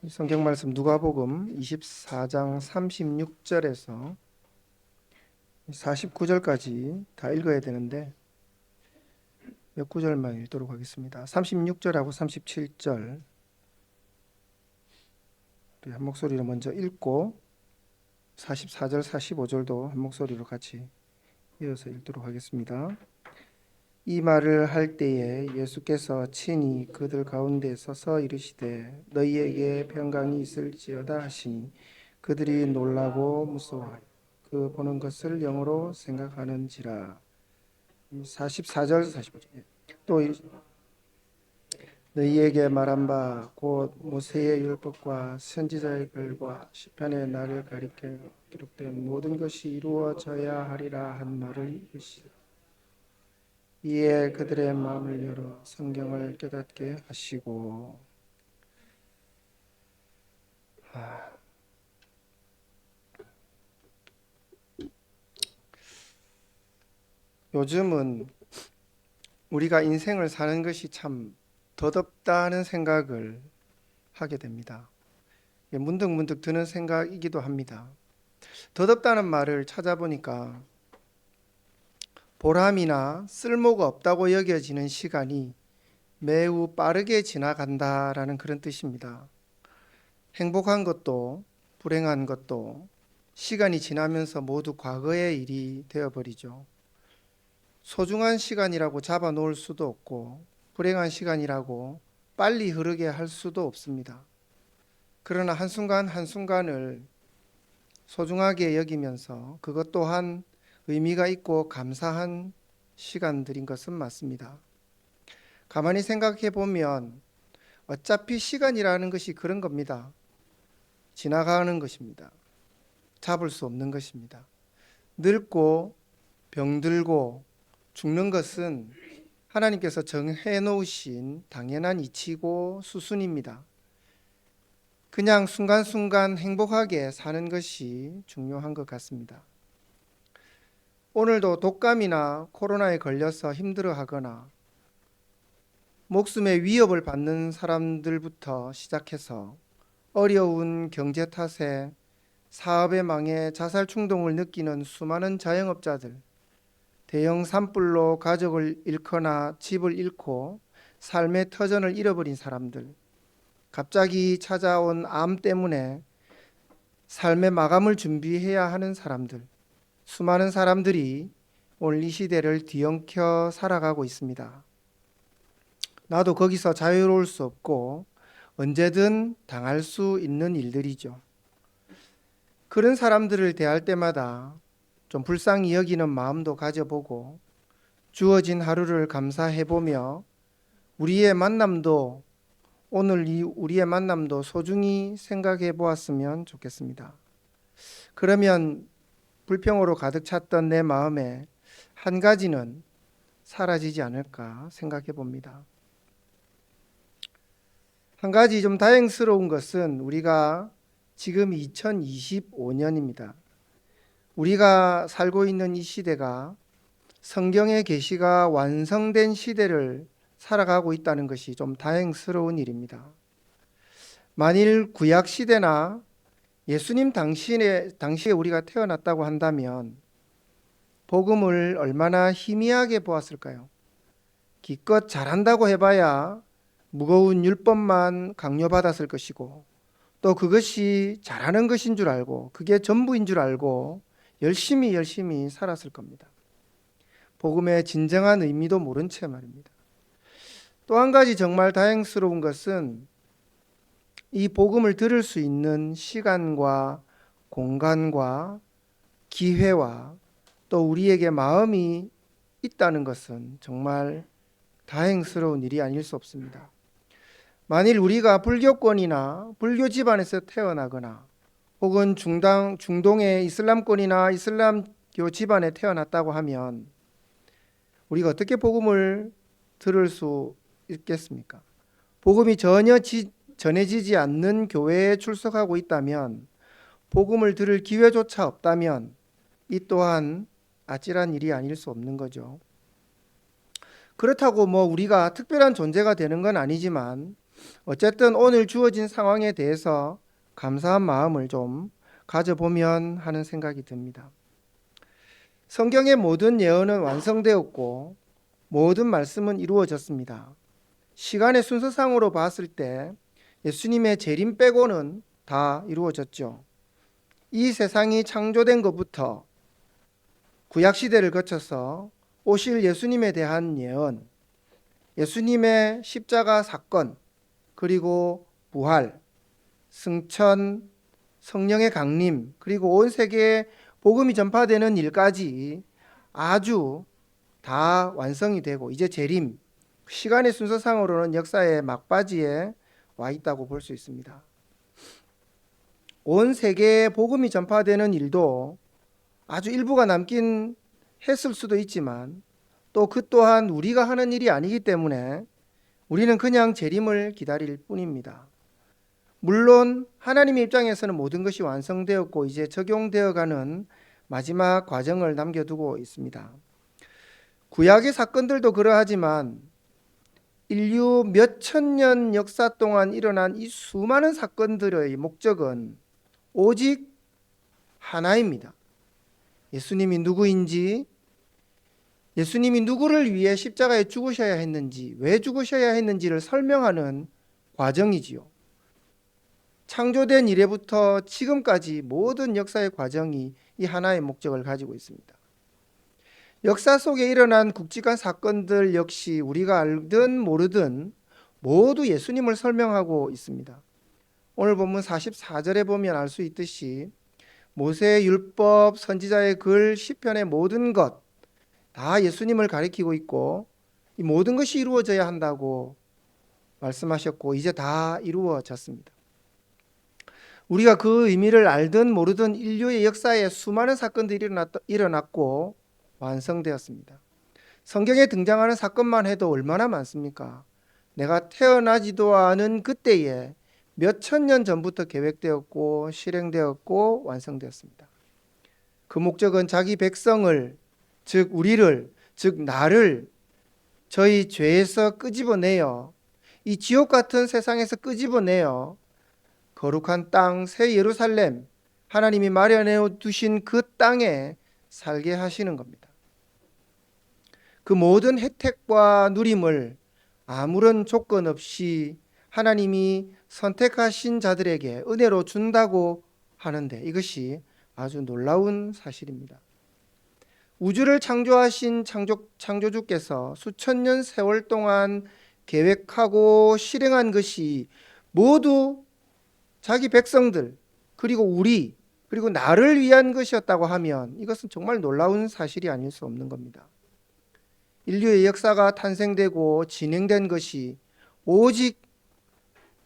성경 말씀 누가복음 24장 36절에서 49절까지 다 읽어야 되는데 몇 구절만 읽도록 하겠습니다. 36절하고 37절 한 목소리로 먼저 읽고 44절, 45절도 한 목소리로 같이 이어서 읽도록 하겠습니다. 이 말을 할 때에 예수께서 친히 그들 가운데 서서 이르시되 너희에게 평강이 있을지어다 하시니 그들이 놀라고 무서워하여 그 보는 것을 영으로 생각하는지라. 44절 45절 또 너희에게 말한 바 곧 모세의 율법과 선지자의 글과 시편의 나를 가리켜 기록된 모든 것이 이루어져야 하리라 한 말을 이루시라. 이에 그들의 마음을 열어 성경을 깨닫게 하시고. 요즘은 우리가 인생을 사는 것이 참 더덥다는 생각을 하게 됩니다. 문득문득 드는 생각이기도 합니다. 더덥다는 말을 찾아보니까 보람이나 쓸모가 없다고 여겨지는 시간이 매우 빠르게 지나간다라는 그런 뜻입니다. 행복한 것도 불행한 것도 시간이 지나면서 모두 과거의 일이 되어버리죠. 소중한 시간이라고 잡아놓을 수도 없고 불행한 시간이라고 빨리 흐르게 할 수도 없습니다. 그러나 한순간 한순간을 소중하게 여기면서 그것 또한 의미가 있고 감사한 시간들인 것은 맞습니다. 가만히 생각해 보면 어차피 시간이라는 것이 그런 겁니다. 지나가는 것입니다. 잡을 수 없는 것입니다. 늙고 병들고 죽는 것은 하나님께서 정해 놓으신 당연한 이치고 수순입니다. 그냥 순간순간 행복하게 사는 것이 중요한 것 같습니다. 오늘도 독감이나 코로나에 걸려서 힘들어하거나 목숨의 위협을 받는 사람들부터 시작해서 어려운 경제 탓에 사업의 망해 자살 충동을 느끼는 수많은 자영업자들, 대형 산불로 가족을 잃거나 집을 잃고 삶의 터전을 잃어버린 사람들, 갑자기 찾아온 암 때문에 삶의 마감을 준비해야 하는 사람들, 수많은 사람들이 오늘 이 시대를 뒤엉켜 살아가고 있습니다. 나도 거기서 자유로울 수 없고 언제든 당할 수 있는 일들이죠. 그런 사람들을 대할 때마다 좀 불쌍히 여기는 마음도 가져보고 주어진 하루를 감사해보며 우리의 만남도 오늘 우리의 만남도 소중히 생각해 보았으면 좋겠습니다. 그러면 불평으로 가득 찼던 내 마음에 한 가지는 사라지지 않을까 생각해 봅니다. 한 가지 좀 다행스러운 것은 우리가 지금 2025년입니다. 우리가 살고 있는 이 시대가 성경의 계시가 완성된 시대를 살아가고 있다는 것이 좀 다행스러운 일입니다. 만일 구약 시대나 예수님 당시에 우리가 태어났다고 한다면 복음을 얼마나 희미하게 보았을까요? 기껏 잘한다고 해봐야 무거운 율법만 강요받았을 것이고 또 그것이 잘하는 것인 줄 알고 그게 전부인 줄 알고 열심히 살았을 겁니다. 복음의 진정한 의미도 모른 채 말입니다. 또 한 가지 정말 다행스러운 것은 이 복음을 들을 수 있는 시간과 공간과 기회와 또 우리에게 마음이 있다는 것은 정말 다행스러운 일이 아닐 수 없습니다. 만일 우리가 불교권이나 불교 집안에서 태어나거나 혹은 중동의 이슬람권이나 이슬람교 집안에 태어났다고 하면 우리가 어떻게 복음을 들을 수 있겠습니까? 복음이 전혀 전해지지 않는 교회에 출석하고 있다면 복음을 들을 기회조차 없다면 이 또한 아찔한 일이 아닐 수 없는 거죠. 그렇다고 우리가 특별한 존재가 되는 건 아니지만 어쨌든 오늘 주어진 상황에 대해서 감사한 마음을 좀 가져보면 하는 생각이 듭니다. 성경의 모든 예언은 완성되었고 모든 말씀은 이루어졌습니다. 시간의 순서상으로 봤을 때 예수님의 재림 빼고는 다 이루어졌죠. 이 세상이 창조된 것부터 구약 시대를 거쳐서 오실 예수님에 대한 예언, 예수님의 십자가 사건, 그리고 부활, 승천, 성령의 강림, 그리고 온 세계에 복음이 전파되는 일까지 아주 다 완성이 되고 이제 재림, 시간의 순서상으로는 역사의 막바지에 와 있다고 볼 수 있습니다. 온 세계에 복음이 전파되는 일도 아주 일부가 남긴 했을 수도 있지만 또 그 또한 우리가 하는 일이 아니기 때문에 우리는 그냥 재림을 기다릴 뿐입니다. 물론 하나님의 입장에서는 모든 것이 완성되었고 이제 적용되어가는 마지막 과정을 남겨두고 있습니다. 구약의 사건들도 그러하지만 인류 몇천 년 역사 동안 일어난 이 수많은 사건들의 목적은 오직 하나입니다. 예수님이 누구인지, 예수님이 누구를 위해 십자가에 죽으셔야 했는지, 왜 죽으셔야 했는지를 설명하는 과정이지요. 창조된 이래부터 지금까지 모든 역사의 과정이 이 하나의 목적을 가지고 있습니다. 역사 속에 일어난 굵직한 사건들 역시 우리가 알든 모르든 모두 예수님을 설명하고 있습니다. 오늘 본문 44절에 보면 알 수 있듯이 모세의 율법, 선지자의 글, 시편의 모든 것 다 예수님을 가리키고 있고 이 모든 것이 이루어져야 한다고 말씀하셨고 이제 다 이루어졌습니다. 우리가 그 의미를 알든 모르든 인류의 역사에 수많은 사건들이 일어났고 완성되었습니다. 성경에 등장하는 사건만 해도 얼마나 많습니까? 내가 태어나지도 않은 그때에 몇천 년 전부터 계획되었고 실행되었고 완성되었습니다. 그 목적은 자기 백성을, 즉 우리를, 즉 나를 저희 죄에서 끄집어내어 이 지옥 같은 세상에서 끄집어내어 거룩한 땅 새 예루살렘, 하나님이 마련해 두신 그 땅에 살게 하시는 겁니다. 그 모든 혜택과 누림을 아무런 조건 없이 하나님이 선택하신 자들에게 은혜로 준다고 하는데 이것이 아주 놀라운 사실입니다. 우주를 창조하신 창조주께서 수천 년 세월 동안 계획하고 실행한 것이 모두 자기 백성들 그리고 우리 그리고 나를 위한 것이었다고 하면 이것은 정말 놀라운 사실이 아닐 수 없는 겁니다. 인류의 역사가 탄생되고 진행된 것이 오직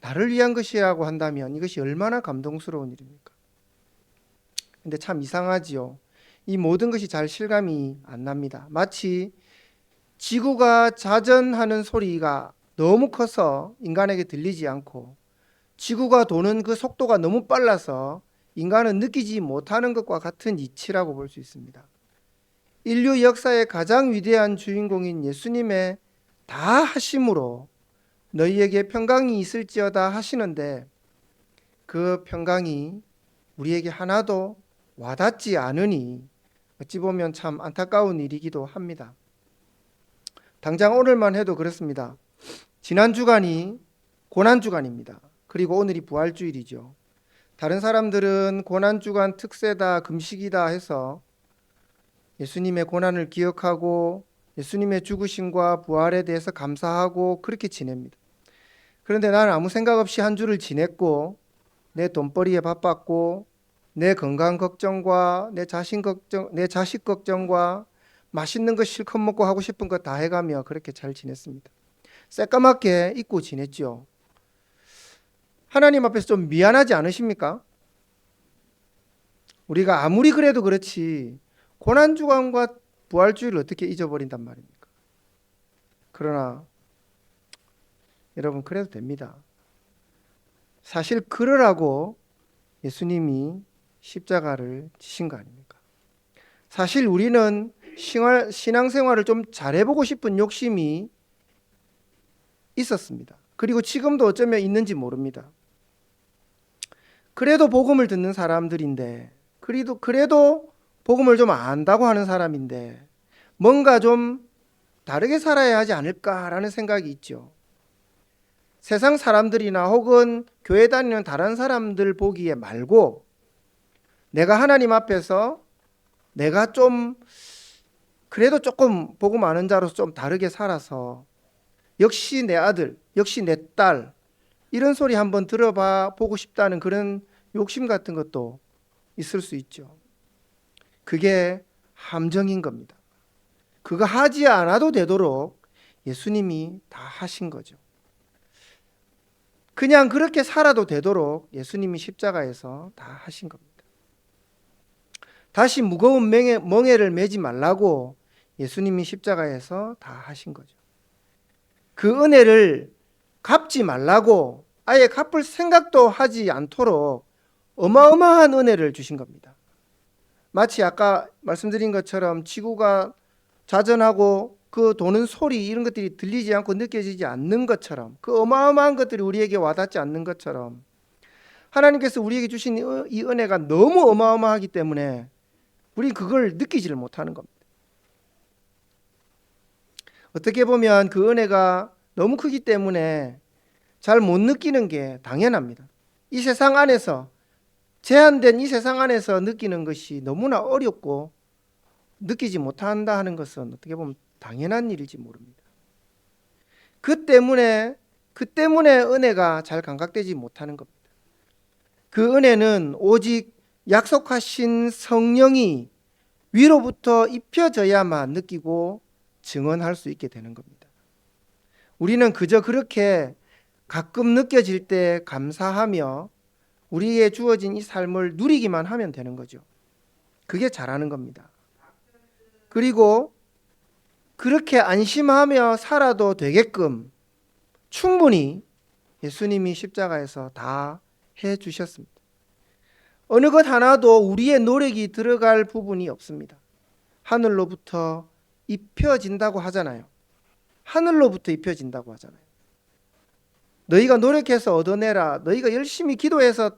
나를 위한 것이라고 한다면 이것이 얼마나 감동스러운 일입니까? 근데 참 이상하지요. 이 모든 것이 잘 실감이 안 납니다. 마치 지구가 자전하는 소리가 너무 커서 인간에게 들리지 않고 지구가 도는 그 속도가 너무 빨라서 인간은 느끼지 못하는 것과 같은 이치라고 볼 수 있습니다. 인류 역사의 가장 위대한 주인공인 예수님의 다 하심으로 너희에게 평강이 있을지어다 하시는데 그 평강이 우리에게 하나도 와닿지 않으니 어찌 보면 참 안타까운 일이기도 합니다. 당장 오늘만 해도 그렇습니다. 지난 주간이 고난주간입니다. 그리고 오늘이 부활주일이죠. 다른 사람들은 고난주간 특세다, 금식이다 해서 예수님의 고난을 기억하고 예수님의 죽으심과 부활에 대해서 감사하고 그렇게 지냅니다. 그런데 나는 아무 생각 없이 한 주를 지냈고 내 돈벌이에 바빴고 내 건강 걱정과 내 자식 걱정과 맛있는 거 실컷 먹고 하고 싶은 거 다 해가며 그렇게 잘 지냈습니다. 새까맣게 잊고 지냈죠. 하나님 앞에서 좀 미안하지 않으십니까? 우리가 아무리 그래도 그렇지 고난주간과 부활주일을 어떻게 잊어버린단 말입니까? 그러나 여러분 그래도 됩니다. 사실 그러라고 예수님이 십자가를 지신 거 아닙니까? 사실 우리는 신앙생활을 좀 잘해보고 싶은 욕심이 있었습니다. 그리고 지금도 어쩌면 있는지 모릅니다. 그래도 복음을 듣는 사람들인데, 그래도 복음을 좀 안다고 하는 사람인데, 뭔가 좀 다르게 살아야 하지 않을까라는 생각이 있죠. 세상 사람들이나 혹은 교회 다니는 다른 사람들 보기에 말고, 내가 하나님 앞에서 내가 좀 그래도 조금 복음 아는 자로서 좀 다르게 살아서 역시 내 아들, 역시 내 딸, 이런 소리 한번 들어봐 보고 싶다는 그런 욕심 같은 것도 있을 수 있죠. 그게 함정인 겁니다. 그거 하지 않아도 되도록 예수님이 다 하신 거죠. 그냥 그렇게 살아도 되도록 예수님이 십자가에서 다 하신 겁니다. 다시 무거운 멍에를 메지 말라고 예수님이 십자가에서 다 하신 거죠. 그 은혜를 갚지 말라고 아예 갚을 생각도 하지 않도록 어마어마한 은혜를 주신 겁니다. 마치 아까 말씀드린 것처럼 지구가 자전하고 그 도는 소리 이런 것들이 들리지 않고 느껴지지 않는 것처럼, 그 어마어마한 것들이 우리에게 와닿지 않는 것처럼 하나님께서 우리에게 주신 이 은혜가 너무 어마어마하기 때문에 우리 그걸 느끼지를 못하는 겁니다. 어떻게 보면 그 은혜가 너무 크기 때문에 잘 못 느끼는 게 당연합니다. 이 세상 안에서, 제한된 이 세상 안에서 느끼는 것이 너무나 어렵고 느끼지 못한다 하는 것은 어떻게 보면 당연한 일일지 모릅니다. 그 때문에 은혜가 잘 감각되지 못하는 겁니다. 그 은혜는 오직 약속하신 성령이 위로부터 입혀져야만 느끼고 증언할 수 있게 되는 겁니다. 우리는 그저 그렇게 가끔 느껴질 때 감사하며 우리에 주어진 이 삶을 누리기만 하면 되는 거죠. 그게 잘하는 겁니다. 그리고 그렇게 안심하며 살아도 되게끔 충분히 예수님이 십자가에서 다 해주셨습니다. 어느 것 하나도 우리의 노력이 들어갈 부분이 없습니다. 하늘로부터 입혀진다고 하잖아요. 하늘로부터 입혀진다고 하잖아요. 너희가 노력해서 얻어내라. 너희가 열심히 기도해서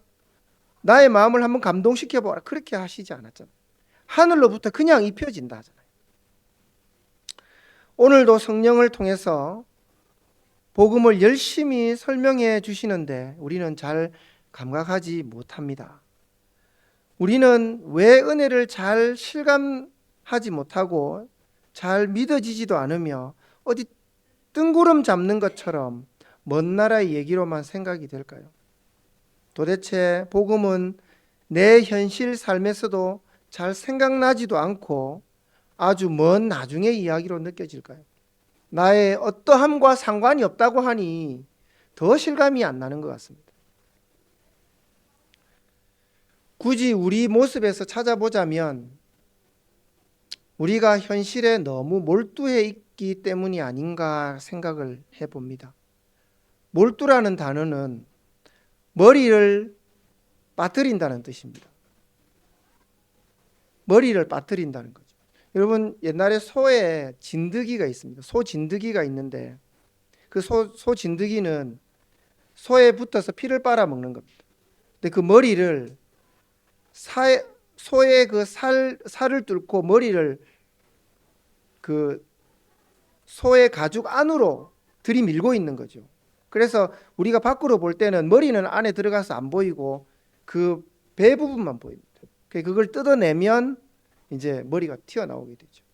나의 마음을 한번 감동시켜보라. 그렇게 하시지 않았잖아요. 하늘로부터 그냥 입혀진다 하잖아요. 오늘도 성령을 통해서 복음을 열심히 설명해 주시는데 우리는 잘 감각하지 못합니다. 우리는 왜 은혜를 잘 실감하지 못하고 잘 믿어지지도 않으며 어디 뜬구름 잡는 것처럼 먼 나라의 얘기로만 생각이 될까요? 도대체 복음은 내 현실 삶에서도 잘 생각나지도 않고 아주 먼 나중의 이야기로 느껴질까요? 나의 어떠함과 상관이 없다고 하니 더 실감이 안 나는 것 같습니다. 굳이 우리 모습에서 찾아보자면 우리가 현실에 너무 몰두해 있기 때문이 아닌가 생각을 해봅니다. 몰두라는 단어는 머리를 빠뜨린다는 뜻입니다. 머리를 빠뜨린다는 거죠. 여러분, 옛날에 소에 진드기가 있습니다. 소 진드기가 있는데 그 소 진드기는 소에 붙어서 피를 빨아먹는 겁니다. 근데 그 머리를 소의 그 살을 뚫고 머리를 그 소의 가죽 안으로 들이밀고 있는 거죠. 그래서 우리가 밖으로 볼 때는 머리는 안에 들어가서 안 보이고 그 배 부분만 보입니다. 그걸 뜯어내면 이제 머리가 튀어나오게 되죠.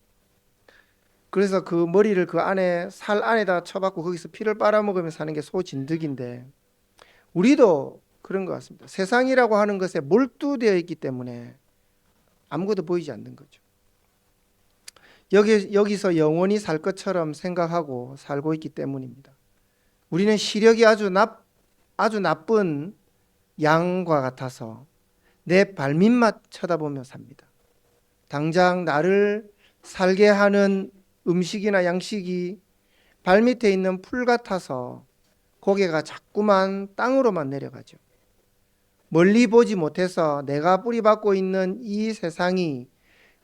그래서 그 머리를 그 안에 살 안에다 쳐박고 거기서 피를 빨아먹으면서 사는 게 소진드기인데 우리도 그런 것 같습니다. 세상이라고 하는 것에 몰두되어 있기 때문에 아무것도 보이지 않는 거죠. 여기서 영원히 살 것처럼 생각하고 살고 있기 때문입니다. 우리는 시력이 아주 나쁜 양과 같아서 내 발밑만 쳐다보며 삽니다. 당장 나를 살게 하는 음식이나 양식이 발밑에 있는 풀 같아서 고개가 자꾸만 땅으로만 내려가죠. 멀리 보지 못해서 내가 뿌리박고 있는 이 세상이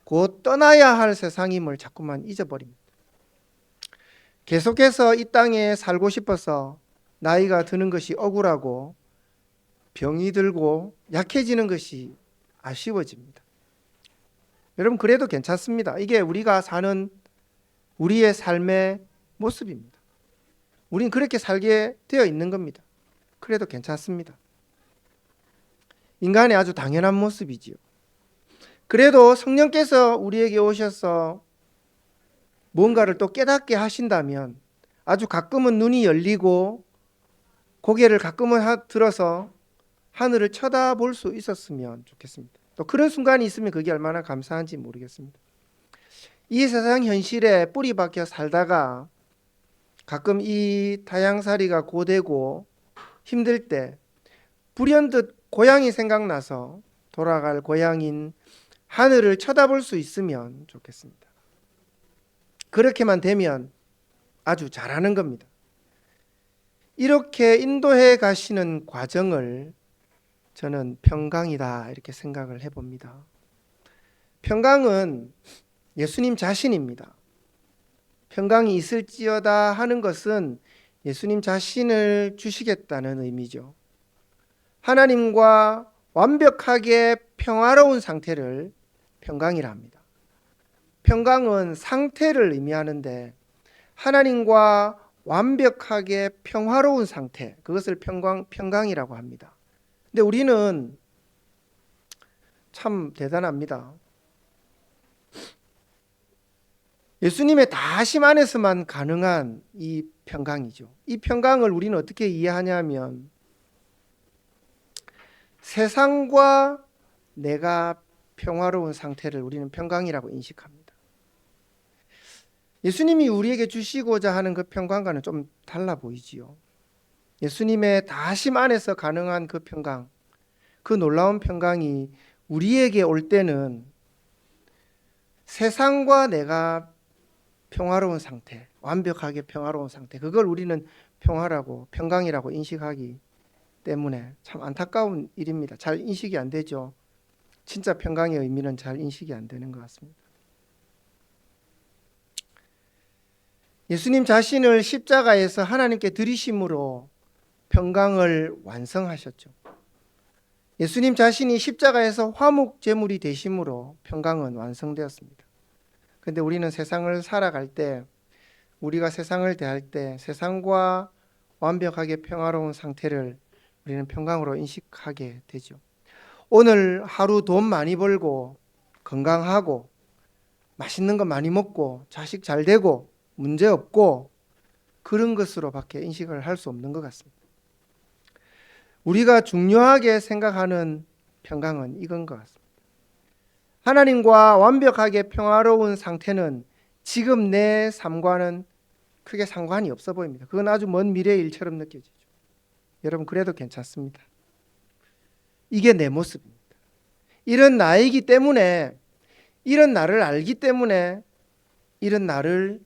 곧 떠나야 할 세상임을 자꾸만 잊어버립니다. 계속해서 이 땅에 살고 싶어서 나이가 드는 것이 억울하고 병이 들고 약해지는 것이 아쉬워집니다. 여러분, 그래도 괜찮습니다. 이게 우리가 사는 우리의 삶의 모습입니다. 우린 그렇게 살게 되어 있는 겁니다. 그래도 괜찮습니다. 인간의 아주 당연한 모습이지요. 그래도 성령께서 우리에게 오셔서 뭔가를 또 깨닫게 하신다면 아주 가끔은 눈이 열리고 고개를 가끔은 들어서 하늘을 쳐다볼 수 있었으면 좋겠습니다. 또 그런 순간이 있으면 그게 얼마나 감사한지 모르겠습니다. 이 세상 현실에 뿌리 박혀 살다가 가끔 이 타향살이가 고되고 힘들 때 불현듯 고향이 생각나서 돌아갈 고향인 하늘을 쳐다볼 수 있으면 좋겠습니다. 그렇게만 되면 아주 잘하는 겁니다. 이렇게 인도해 가시는 과정을 저는 평강이다 이렇게 생각을 해봅니다. 평강은 예수님 자신입니다. 평강이 있을지어다 하는 것은 예수님 자신을 주시겠다는 의미죠. 하나님과 완벽하게 평화로운 상태를 평강이라 합니다. 평강은 상태를 의미하는데 하나님과 완벽하게 평화로운 상태, 그것을 평강이라고 합니다. 근데 우리는 참 대단합니다. 예수님의 다하심 안에서만 가능한 이 평강이죠. 이 평강을 우리는 어떻게 이해하냐면 세상과 내가 평화로운 상태를 우리는 평강이라고 인식합니다. 예수님이 우리에게 주시고자 하는 그 평강과는 좀 달라 보이지요. 예수님의 다하심 안에서 가능한 그 평강, 그 놀라운 평강이 우리에게 올 때는 세상과 내가 평화로운 상태, 완벽하게 평화로운 상태, 그걸 우리는 평화라고, 평강이라고 인식하기 때문에 참 안타까운 일입니다. 잘 인식이 안 되죠. 진짜 평강의 의미는 잘 인식이 안 되는 것 같습니다. 예수님 자신을 십자가에서 하나님께 드리심으로 평강을 완성하셨죠. 예수님 자신이 십자가에서 화목 제물이 되심으로 평강은 완성되었습니다. 그런데 우리는 세상을 살아갈 때, 우리가 세상을 대할 때 세상과 완벽하게 평화로운 상태를 우리는 평강으로 인식하게 되죠. 오늘 하루 돈 많이 벌고 건강하고 맛있는 거 많이 먹고 자식 잘 되고 문제 없고 그런 것으로밖에 인식을 할 수 없는 것 같습니다. 우리가 중요하게 생각하는 평강은 이건 것 같습니다. 하나님과 완벽하게 평화로운 상태는 지금 내 삶과는 크게 상관이 없어 보입니다. 그건 아주 먼 미래의 일처럼 느껴지죠. 여러분, 그래도 괜찮습니다. 이게 내 모습입니다. 이런 나이기 때문에, 이런 나를 알기 때문에 이런 나를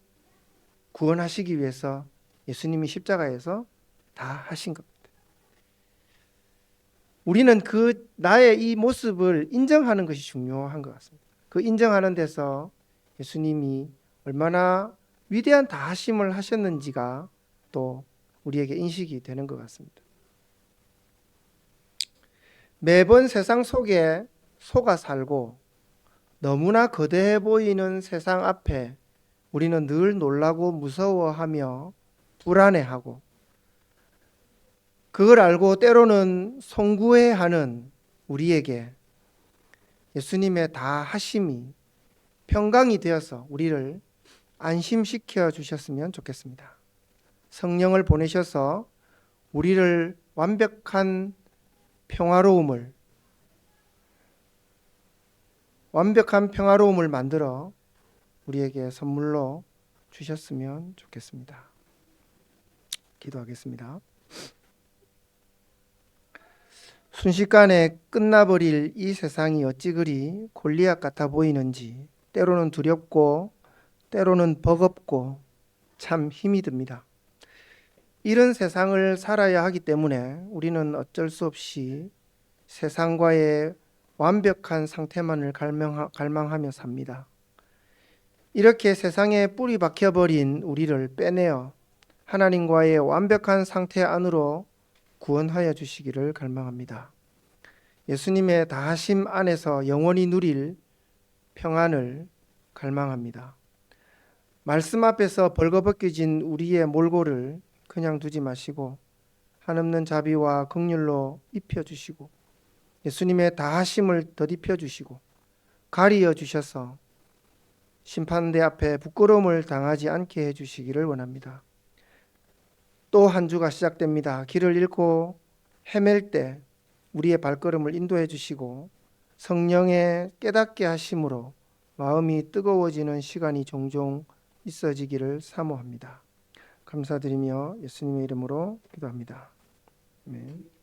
구원하시기 위해서 예수님이 십자가에서 다 하신 겁니다. 우리는 그 나의 이 모습을 인정하는 것이 중요한 것 같습니다. 그 인정하는 데서 예수님이 얼마나 위대한 다하심을 하셨는지가 또 우리에게 인식이 되는 것 같습니다. 매번 세상 속에 속아 살고 너무나 거대해 보이는 세상 앞에 우리는 늘 놀라고 무서워하며 불안해하고 그걸 알고 때로는 송구해하는 우리에게 예수님의 다하심이 평강이 되어서 우리를 안심시켜 주셨으면 좋겠습니다. 성령을 보내셔서 우리를 완벽한 평화로움을 만들어 우리에게 선물로 주셨으면 좋겠습니다. 기도하겠습니다. 순식간에 끝나버릴 이 세상이 어찌 그리 골리앗 같아 보이는지 때로는 두렵고 때로는 버겁고 참 힘이 듭니다. 이런 세상을 살아야 하기 때문에 우리는 어쩔 수 없이 세상과의 완벽한 상태만을 갈망하며 삽니다. 이렇게 세상에 뿌리 박혀버린 우리를 빼내어 하나님과의 완벽한 상태 안으로 구원하여 주시기를 갈망합니다. 예수님의 다하심 안에서 영원히 누릴 평안을 갈망합니다. 말씀 앞에서 벌거벗겨진 우리의 몰골을 그냥 두지 마시고 한없는 자비와 긍휼로 입혀주시고 예수님의 다하심을 덧입혀 주시고 가리어 주셔서 심판대 앞에 부끄러움을 당하지 않게 해주시기를 원합니다. 또 한 주가 시작됩니다. 길을 잃고 헤맬 때 우리의 발걸음을 인도해 주시고 성령의 깨닫게 하심으로 마음이 뜨거워지는 시간이 종종 있어지기를 사모합니다. 감사드리며 예수님의 이름으로 기도합니다. 아멘.